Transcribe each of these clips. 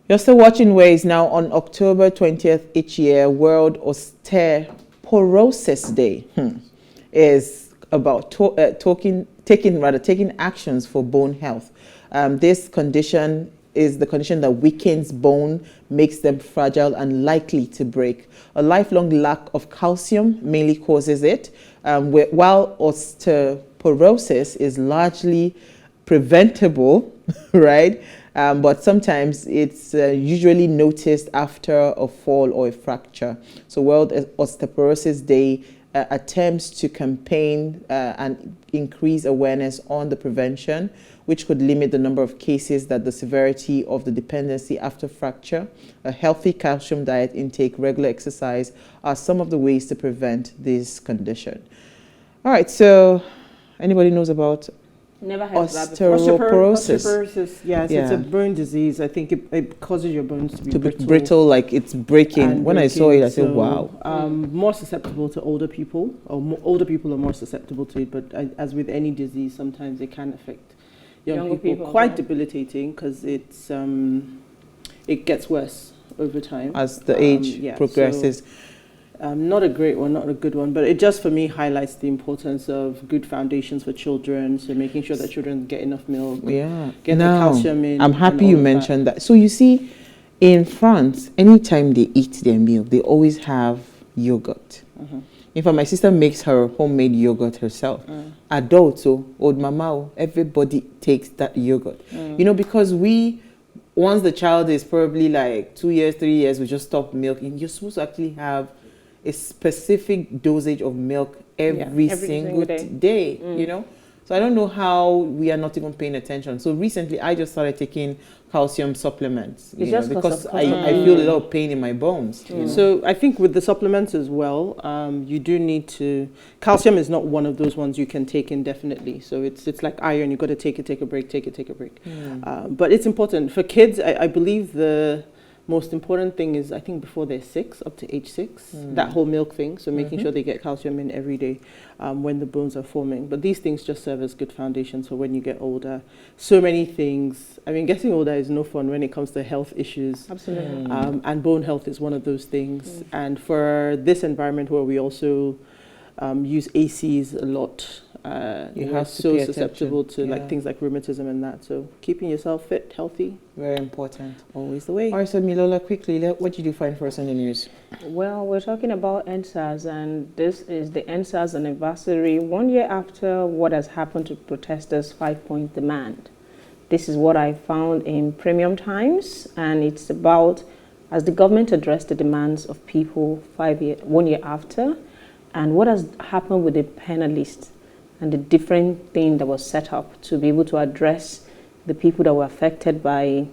You're still watching Ways now on October 20th each year. World Osteoporosis Day is about taking actions for bone health. This condition is the condition that weakens bone, makes them fragile and likely to break. A lifelong lack of calcium mainly causes it, while osteoporosis is largely preventable, right? But sometimes it's usually noticed after a fall or a fracture. So World Osteoporosis Day attempts to campaign and increase awareness on the prevention, which could limit the number of cases, that the severity of the dependency after fracture. A healthy calcium diet intake, regular exercise are some of the ways to prevent this condition. All right, so anybody knows about Never heard of that osteoporosis? Osteoporosis, yes, it's a bone disease. I think it causes your bones to be brittle, like it's breaking. When I saw it, I said, wow. More susceptible to older people, or older people are more susceptible to it, but as with any disease, sometimes it can affect young people. Quite debilitating, because it's it gets worse over time. As the age progresses. So, not a great one, not a good one, but it just for me highlights the importance of good foundations for children. So making sure that children get enough milk, get the calcium in. I'm happy you mentioned that. So you see, in France, anytime they eat their meal, they always have yogurt. In fact, my sister makes her homemade yogurt herself. Adults, old mama, everybody takes that yogurt. You know, because once the child is probably like 2 years, 3 years, we just stop milking. You're supposed to actually have a specific dosage of milk every single day, you know? So I don't know how we are not even paying attention. So recently I just started taking calcium supplements, because I feel a lot of pain in my bones. You know? So I think with the supplements as well, you do need to, calcium is not one of those ones you can take indefinitely. So it's like iron, you've got to take a break, take a break. But it's important. For kids, I believe the most important thing is, I think before they're 6, up to age 6, that whole milk thing. So making sure they get calcium in every day when the bones are forming. But these things just serve as good foundations for when you get older. So many things. I mean, getting older is no fun when it comes to health issues. Absolutely. And bone health is one of those things. And for this environment where we also use ACs a lot, you're so susceptible to like things like rheumatism and that. So keeping yourself fit, healthy, very important. Always the way. All right, so Milola, quickly, what did you find for us in the news? Well, we're talking about EndSARS, and this is the EndSARS anniversary, 1 year after what has happened to protesters' 5-point demand. This is what I found in Premium Times, and it's about as the government addressed the demands of people 1 year after, and what has happened with the panelists and the different thing that was set up to be able to address the people that were affected by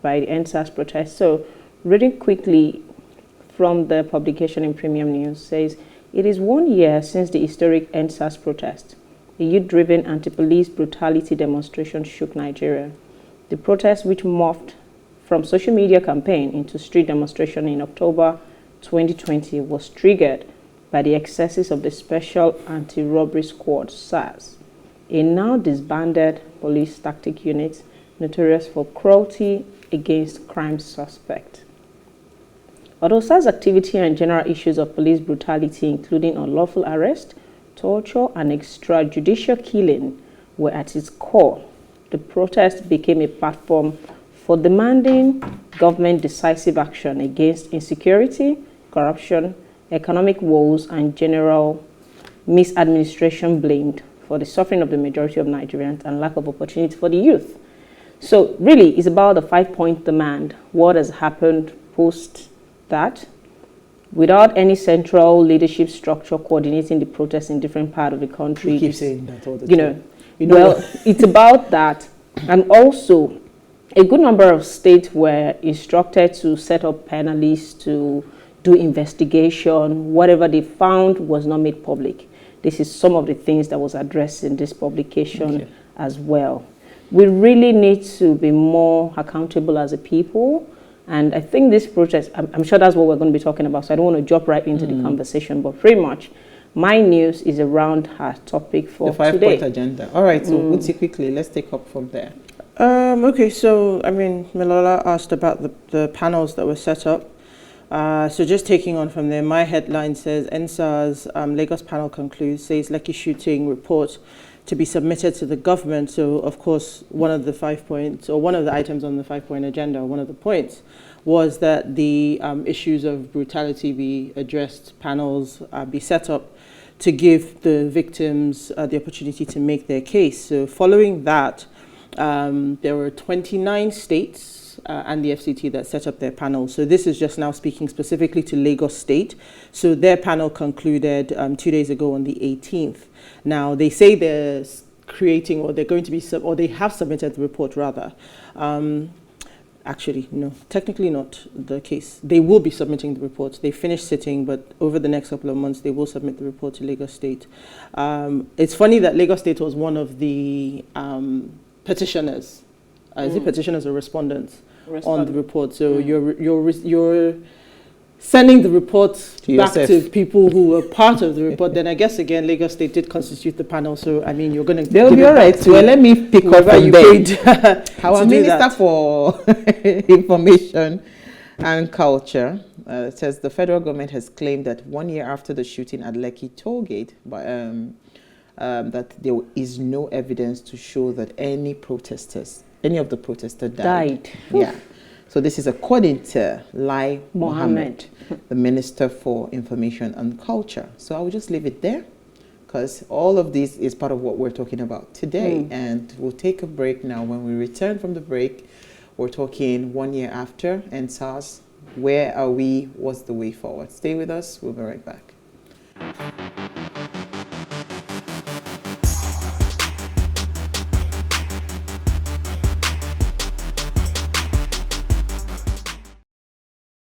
the EndSARS protest. So reading quickly from the publication in Premium News says, it is 1 year since the historic EndSARS protest. A youth-driven anti-police brutality demonstration shook Nigeria. The protest, which morphed from social media campaign into street demonstration in October 2020, was triggered by the excesses of the Special Anti-Robbery Squad, SARS, a now disbanded police tactic unit notorious for cruelty against crime suspects. Although SARS activity and general issues of police brutality, including unlawful arrest, torture, and extrajudicial killing, were at its core, the protest became a platform for demanding government decisive action against insecurity, corruption, economic woes, and general misadministration blamed for the suffering of the majority of Nigerians and lack of opportunity for the youth. So really, it's about the 5-point demand. What has happened post that? Without any central leadership structure coordinating the protests in different parts of the country. You keep saying that all the time. Well, it's about that. And also, a good number of states were instructed to set up panelists to do investigation. Whatever they found was not made public. This is some of the things that was addressed in this publication as well. We really need to be more accountable as a people. And I think this protest, I'm sure that's what we're going to be talking about, so I don't want to jump right into the conversation, but pretty much my news is around our topic for the 5-point today. agenda. All right, so Uti, quickly, let's take up from there. Okay, so I mean, Milola asked about the panels that were set up. So just taking on from there, my headline says EndSARS Lagos panel concludes, says Lekki shooting report to be submitted to the government. So of course, one of the 5 points, or one of the items on the 5-point agenda, one of the points was that the issues of brutality be addressed, panels be set up to give the victims the opportunity to make their case. So following that, there were 29 states and the FCT that set up their panel. So this is just now speaking specifically to Lagos State. So their panel concluded 2 days ago on the 18th. Now they say they're creating, or they're going to be, or they have submitted the report rather. Actually, no, technically not the case. They will be submitting the report. They finished sitting, but over the next couple of months, they will submit the report to Lagos State. It's funny that Lagos State was one of the petitioners. Is it petitioners or respondents on the report? So you're sending the report back to people who were part of the report. Then I guess again, Lagos State did constitute the panel. So I mean, you're going to. They'll be all right. Well, let me pick up from there. Our Minister for Information and Culture says the federal government has claimed that 1 year after the shooting at Lekki tollgate, that there is no evidence to show that any of the protesters died. Yeah. So this is according to Lai Mohammed, the Minister for Information and Culture. So I will just leave it there, because all of this is part of what we're talking about today. And we'll take a break now. When we return from the break, we're talking 1 year after EndSARS. Where are we? What's the way forward? Stay with us. We'll be right back.